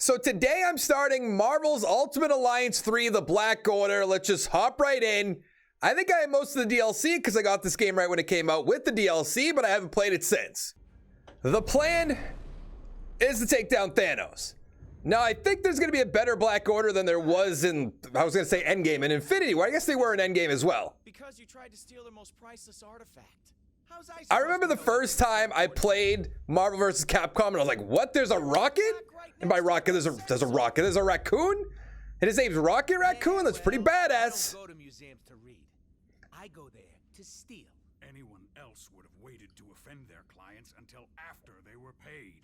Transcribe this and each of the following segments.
So today I'm starting Marvel's Ultimate Alliance 3, The Black Order. Let's just hop right in. I think I have most of the DLC because I got this game right when it came out with the DLC, but I haven't played it since. The plan is to take down Thanos. Now, I think there's going to be a better Black Order than there was in, I was going to say Endgame and Infinity War. I guess they were in Endgame as well. Because you tried to steal their most priceless artifact. I remember the first time I played Marvel vs. Capcom and I was like, what? There's a rocket? And by rocket, there's a rocket. There's a raccoon? And his name's Rocket Raccoon? That's pretty badass. I don't go to museums to read. I go there to steal. Anyone else would have waited to offend their clients until after they were paid.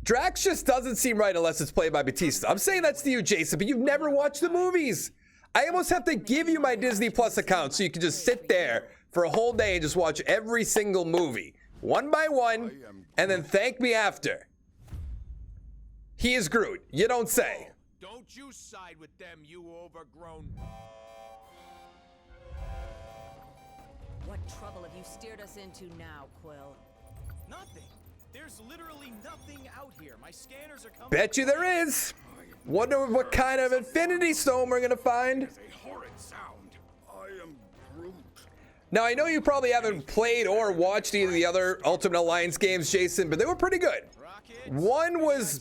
Drax just doesn't seem right unless it's played by Batista. I'm saying that's to you, Jason, but you've never watched the movies. I almost have to give you my Disney Plus account so you can just sit there for a whole day and just watch every single movie, one by one, and then thank me after. He is Groot. You don't say. Don't you side with them, you overgrown. What trouble have you steered us into now, Quill? Nothing. There's literally nothing out here. My scanners are coming. Bet you there is. Wonder what kind of Infinity Stone we're gonna find. A horrid sound. I am Groot. Now, I know you probably haven't played or watched either of the other Ultimate Alliance games, Jason, but they were pretty good. One was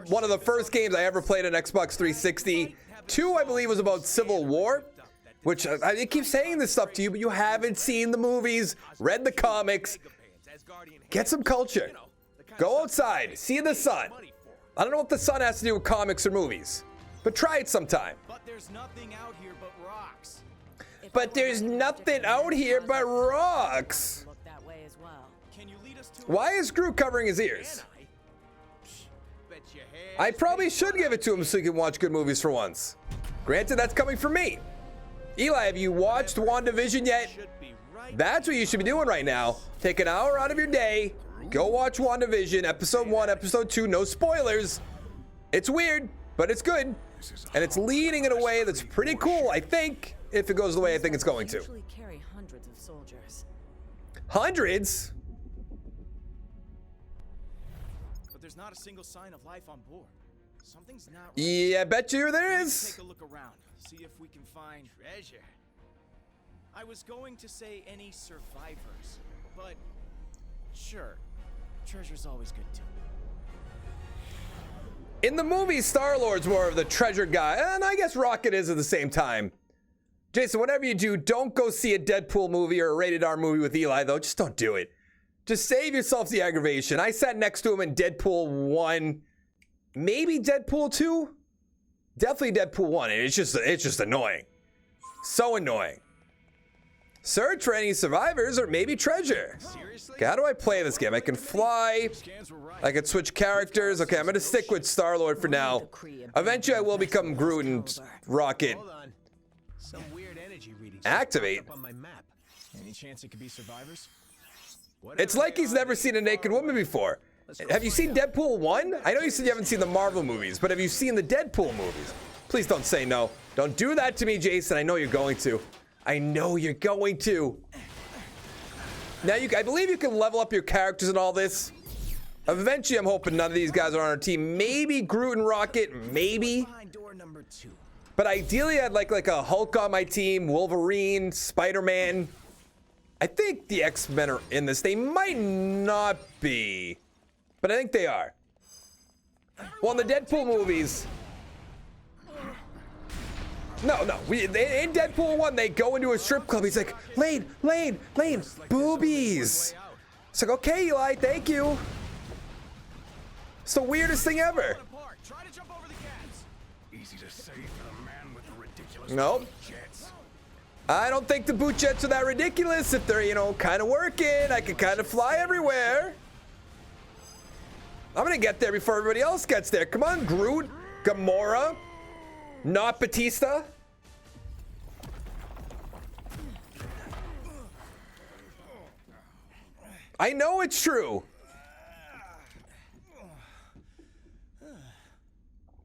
one of the first games I ever played on Xbox 360. Two, I believe, was about Civil War, which I keep saying this stuff to you, but you haven't seen the movies, read the comics. Get some culture. Go outside, see the sun. I don't know what the sun has to do with comics or movies, but try it sometime. But there's nothing out here but rocks. But there's nothing out here but rocks. Look that way as well. Can you lead us to Why is Groot covering his ears? Bet your head. I probably should give it to him so he can watch good movies for once. Granted, that's coming from me. Eli, have you watched WandaVision yet? Should be right. That's what you should be doing right now. Take an hour out of your day. Go watch WandaVision, episode 1, episode 2, no spoilers. It's weird, but it's good. And it's leading in a way that's pretty cool, I think, if it goes the way I think it's going to. Usually carry hundreds of soldiers. Hundreds? But there's not a single sign of life on board. Something's not right. Yeah, I bet you there Let's is. take a look around. See if we can find treasure. I was going to say any survivors, but sure. Treasure's always good too. In the movies, Star-Lord's more of the treasure guy, and I guess Rocket is at the same time. Jason, whatever you do, don't go see a Deadpool movie or a rated R movie with Eli, though. Just don't do it. Just save yourself the aggravation. I sat next to him in Deadpool 1, maybe Deadpool 2, definitely Deadpool 1, and it's just annoying. So annoying. Search for any survivors or maybe treasure. Seriously? Okay, how do I play this game? I can fly. Scans were right. I can switch characters. Okay, I'm going to stick with Star-Lord for now. Eventually, I will become Groot and Rocket. Hold on. Some weird energy reading. Activate. Up on my map. Any chance it could be survivors? It's like he's never seen a naked woman before. Have you seen Deadpool 1? I know you said you haven't seen the Marvel movies, but have you seen the Deadpool movies? Please don't say no. Don't do that to me, Jason. I know you're going to. I know you're going to. Now, I believe you can level up your characters and all this. Eventually, I'm hoping none of these guys are on our team. Maybe Groot and Rocket, maybe. Behind door number 2. But ideally, I'd like a Hulk on my team, Wolverine, Spider-Man. I think the X-Men are in this. They might not be, but I think they are. Well, in the Deadpool movies... No. In Deadpool 1, they go into a strip club. He's like, Lane, boobies. It's like, okay, Eli, thank you. It's the weirdest thing ever. Try to jump over the cats. Easy to say for the man with the ridiculous Nope. jets. I don't think the boot jets are that ridiculous. If they're, kind of working, I can kind of fly everywhere. I'm going to get there before everybody else gets there. Come on, Groot, Gamora, not Batista. I know it's true.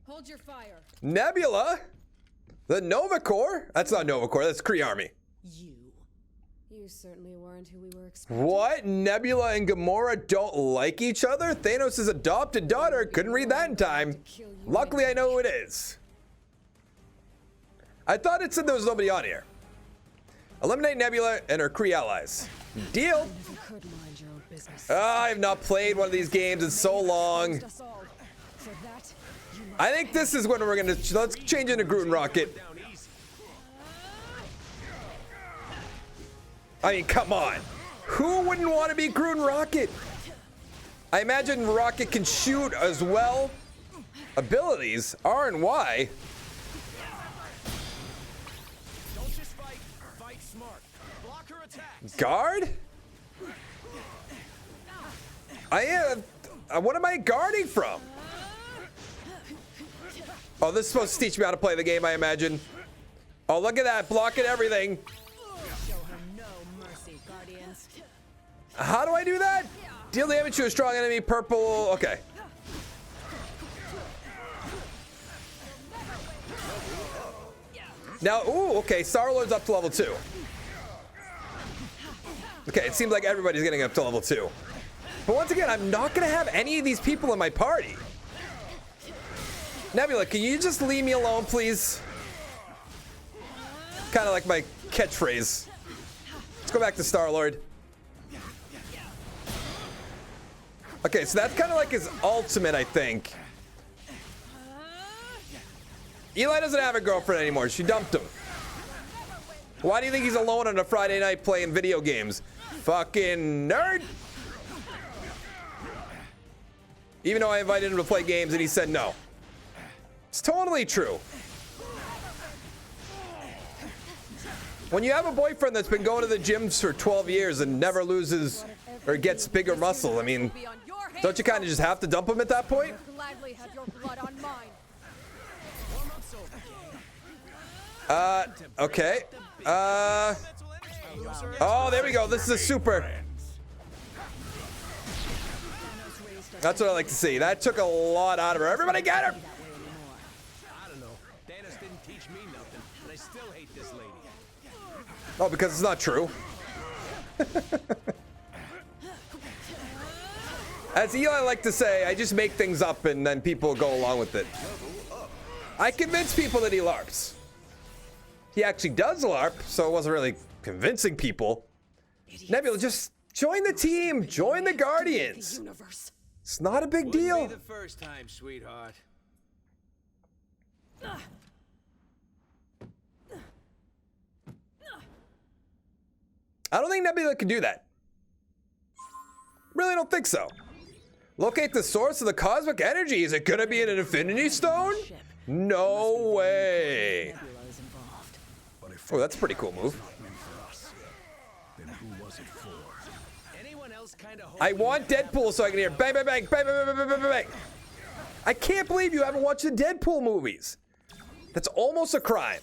Hold your fire. Nebula, the Nova Corps. That's not Nova Corps. That's Kree Army. You You certainly weren't who we were expecting. What? Nebula and Gamora don't like each other? Thanos' adopted daughter? Couldn't read that in time. Luckily, I know who it is. I thought it said there was nobody on here. Eliminate Nebula and her Kree allies. Deal. If you could mind your own business. I have not played one of these games in so long. Us all. For that, you must I think this is when we're gonna, let's change into Groot and Rocket. I mean, come on. Who wouldn't want to be Groot and Rocket? I imagine Rocket can shoot as well. Abilities, R and Y. Don't just fight, fight smart. Block her attacks. Guard? I am. What am I guarding from? Oh, this is supposed to teach me how to play the game, I imagine. Oh, look at that, blocking everything. Show her no mercy, Guardians. How do I do that? Deal damage to a strong enemy, purple. Okay. Now, ooh, okay, Star-Lord's up to level 2. Okay, it seems like everybody's getting up to level 2. But once again, I'm not gonna have any of these people in my party. Nebula, can you just leave me alone, please? Kind of like my catchphrase. Let's go back to Star-Lord. Okay, so that's kind of like his ultimate, I think. Eli doesn't have a girlfriend anymore. She dumped him. Why do you think he's alone on a Friday night playing video games? Fucking nerd. Even though I invited him to play games and he said no. It's totally true. When you have a boyfriend that's been going to the gyms for 12 years and never loses or gets bigger muscle, I mean, don't you kind of just have to dump him at that point? gladly have your blood on mine. Okay. Oh, there we go. This is a super. That's what I like to see. That took a lot out of her. Everybody get her! I don't know. Thanos didn't teach me nothing, but I still hate this lady. Oh, because it's not true. As Eli like to say, I just make things up and then people go along with it. I convince people that he LARPs. He actually does LARP, so it wasn't really convincing people. Nebula, just join the team. Join the Guardians. Universe. It's not a big Wouldn't deal. be the first time, sweetheart. I don't think Nebula can do that. Really don't think so. Locate the source of the cosmic energy. Is it gonna be an Infinity Stone? No way. Nebula's involved. But if Oh, that's a pretty cool move. meant for us, then who was it for? Anyone else kind of I want Deadpool so I can hear bang, bang, bang, bang, bang, bang, bang, bang, bang. I can't believe you haven't watched the Deadpool movies. That's almost a crime.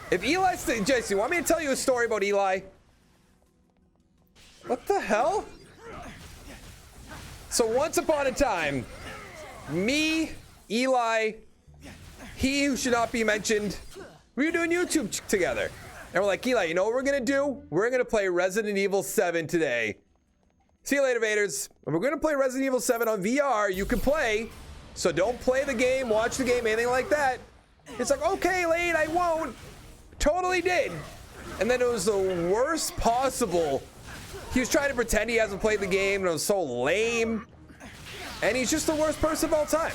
If Eli, Jason, you want me to tell you a story about Eli? What the hell? So once upon a time, me, Eli, he who should not be mentioned, we were doing YouTube together. And we're like, Eli, you know what we're gonna do? We're gonna play Resident Evil 7 today. See you later, Vaders. And we're gonna play Resident Evil 7 on VR. You can play, so don't play the game, watch the game, anything like that. It's like, okay, Lane, I won't. Totally did. And then it was the worst possible. He was trying to pretend he hasn't played the game, and it was so lame. And he's just the worst person of all time.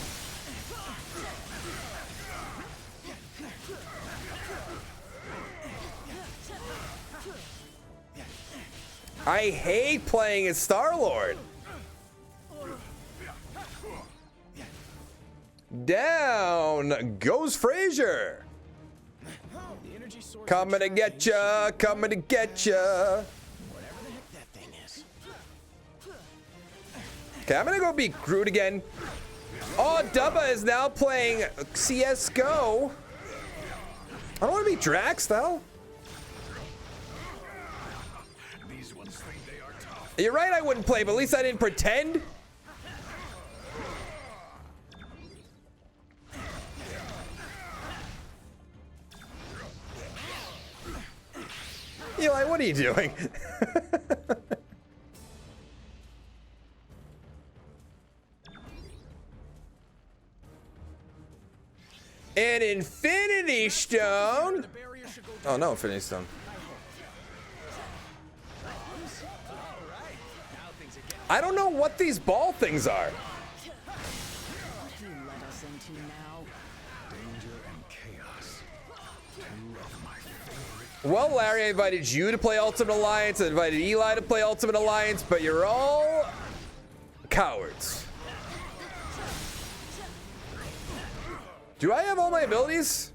I hate playing as Star-Lord. Down goes Frazier. The energy source. Coming to get ya, coming to get ya. Whatever the heck that thing is. Okay, I'm gonna go be Groot again. Oh, Dubba is now playing CSGO. I don't want to be Drax, though. These ones think they are tough. You're right, I wouldn't play, but at least I didn't pretend. Eli, what are you doing? An Infinity Stone. The barrier should go Oh, no Infinity Stone. I don't know what these ball things are. What you let us into now? Danger and chaos. Two of my favorite. Well, Larry, I invited you to play Ultimate Alliance. I invited Eli to play Ultimate Alliance, but you're all cowards. Do I have all my abilities?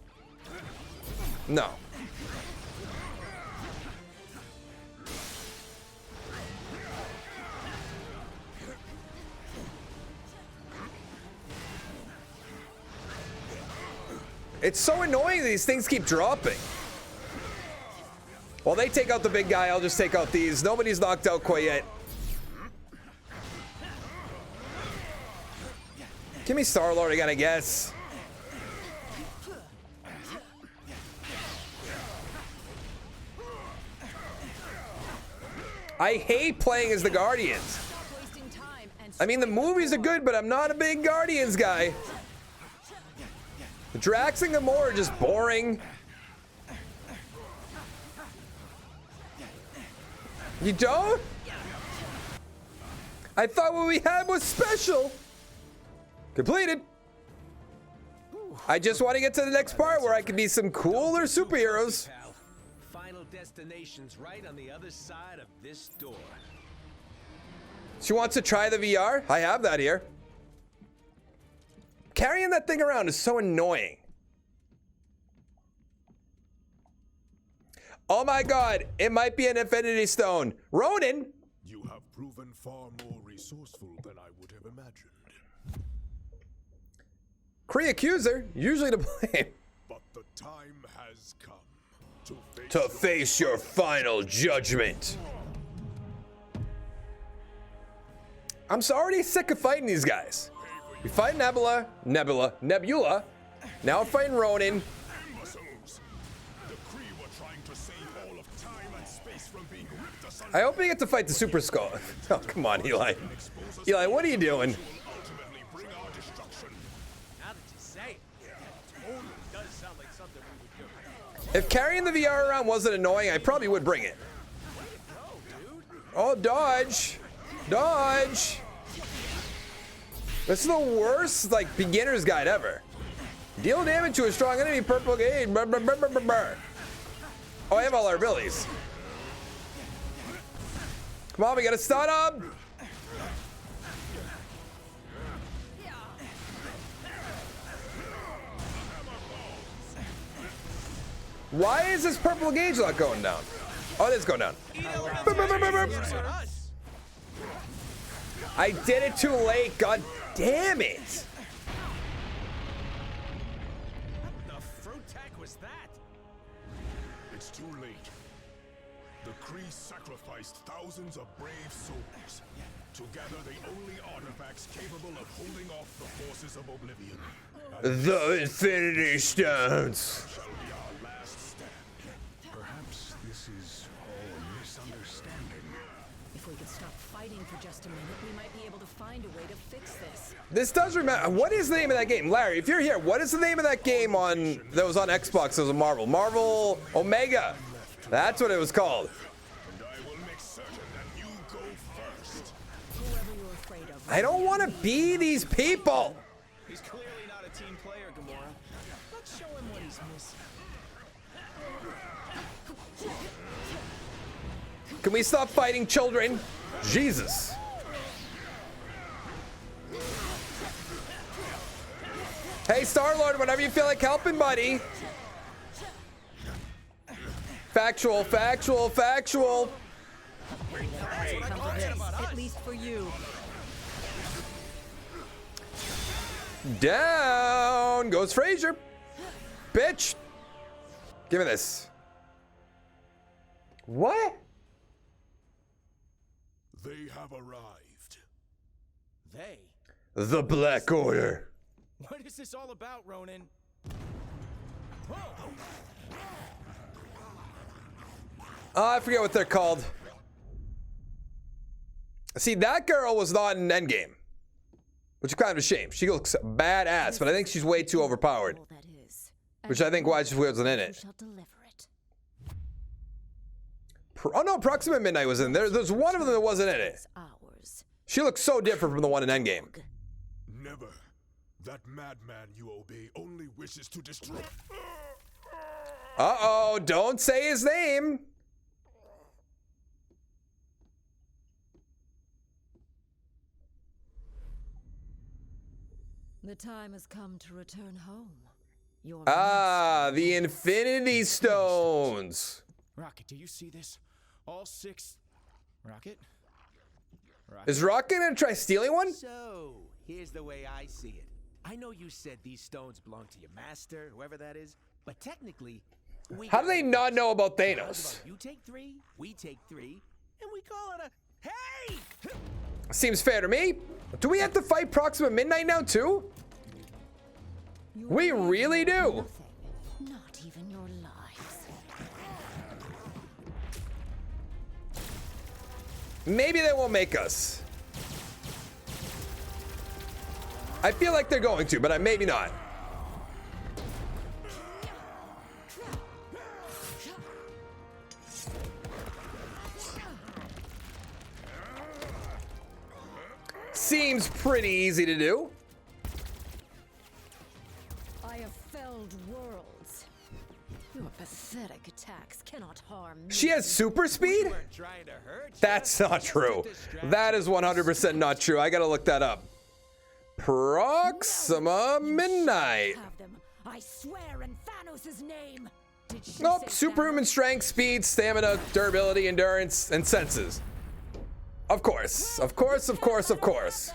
No. It's so annoying these things keep dropping. While they take out the big guy, I'll just take out these. Nobody's knocked out quite yet. Give me Star-Lord again, I guess. I hate playing as the Guardians. Stop wasting time and I mean, the movies are good, but I'm not a big Guardians guy. Drax and Gamora are just boring. You don't? I thought what we had was special. Completed. I just want to get to the next part where I can be some cooler superheroes. Pal. Final destination's right on the other side of this door. She wants to try the VR? I have that here. Carrying that thing around is so annoying. Oh my god, it might be an Infinity Stone. Ronan! You have proven far more resourceful than I would have imagined. Kree Accuser, usually to blame. But the time has come to face To face your final judgment. I'm so already sick of fighting these guys. We fight Nebula. Now we're fighting Ronan. imbeciles. The Kree were trying to save all of time and space from being ripped asunder. I hope we get to fight the Super Skull. Oh, come on, Eli. Eli, what are you doing? Ultimately bring our destruction. Now that you say it, that totally does sound like something we would do. If carrying the VR around wasn't annoying, I probably would bring it. Oh, dodge. Dodge. This is the worst, like, beginner's guide ever. Deal damage to a strong enemy, purple gauge. Brr, brr, brr, brr, brr. Oh, I have all our abilities. Come on, we gotta stun him. Why is this purple gauge not going down? Oh, it is going down. Brr, brr, brr, brr, brr. I did it too late. God damn it. The fruit tag was that? It's too late. The Kree sacrificed thousands of brave souls to gather the only artifacts capable of holding off the forces of oblivion. The Infinity Stones. Shall be our last stand. Perhaps this is all a misunderstanding. If we could stop fighting for just a minute, we might be able to find a way to fix this. This does remember. What is the name of that game? Larry, if you're here, what is the name of that game that was on Xbox? It was a Marvel Omega. That's what it was called. And I will make certain that you go first. Whoever you're afraid of. I don't want to be these people. He's clearly not a team player, Gamora. Let's show him what he's missing. Can we stop fighting children? Jesus. Hey, Star-Lord, whenever you feel like helping, buddy. Factual. Come to this, at least for you. Down goes Frazier. Bitch. Give me this. What? They have arrived. They? The Black Order. What is this all about, Ronan? Oh, I forget what they're called. See, that girl was not in Endgame, which is kind of a shame. She looks badass, but I think she's way too overpowered, All that is. which I think why she wasn't in You it. shall deliver it. Oh no, Proxima Midnight was in there. There's one of them that wasn't in it. It's ours. She looks so different from the one in Endgame. Never. That madman you obey only wishes to destroy. Uh-oh, don't say his name. The time has come to return home. Your Ah, the Infinity Stones. Rocket, do you see this? All 6. Rocket? Is Rocket gonna try stealing one? So, here's the way I see it. I know you said these stones belong to your master, whoever that is, but technically, we How do they not know about How's Thanos? about you take 3, we take 3, and we call it a hey! Seems fair to me. Do we have to fight Proxima Midnight now too? We really do. nothing. Not even your lives. Maybe they won't make us. I feel like they're going to, but maybe not. Seems pretty easy to do. I have felled worlds. Your pathetic attacks cannot harm me. She has super speed? We weren't trying to hurt you. That's not Just a true. distraction. That is 100% not true. I gotta look that up. Proxima Midnight. Have them. I swear in Thanos' name. Did she Nope, say superhuman strength, speed, stamina, durability, endurance, and senses. Of course, of course, of course, of course.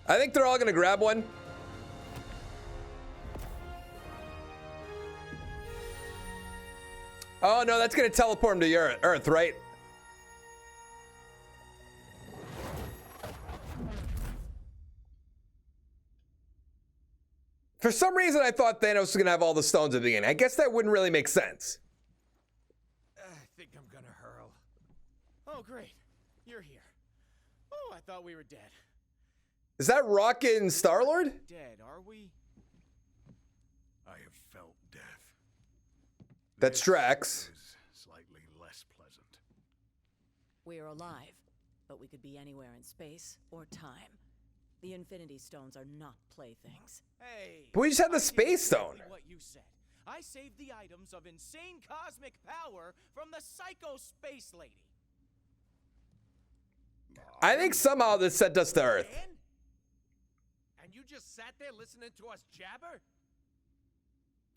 I think they're all gonna grab one. Oh no, that's gonna teleport him to Earth, right? For some reason, I thought Thanos was gonna have all the stones at the beginning. I guess that wouldn't really make sense. I think I'm gonna hurl. Oh, great. You're here. Oh, I thought we were dead. Is that Rocket and Star-Lord? Dead, are we? I have felt death. That's Drax. Is slightly less pleasant. We're alive, but we could be anywhere in space or time. The Infinity Stones are not playthings. Hey. But we just had the I did Space exactly Stone. What you said. I saved the items of insane cosmic power from the Psycho Space Lady. I think somehow this sent us to Earth. And? And you just sat there listening to us jabber?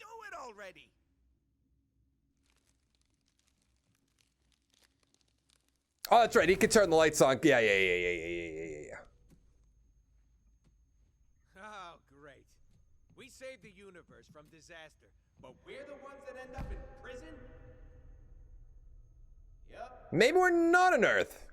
Do it already! Oh, that's right. He could turn the lights on. Yeah. Oh, great. We saved the universe from disaster, but we're the ones that end up in prison? Yep. Maybe we're not on Earth.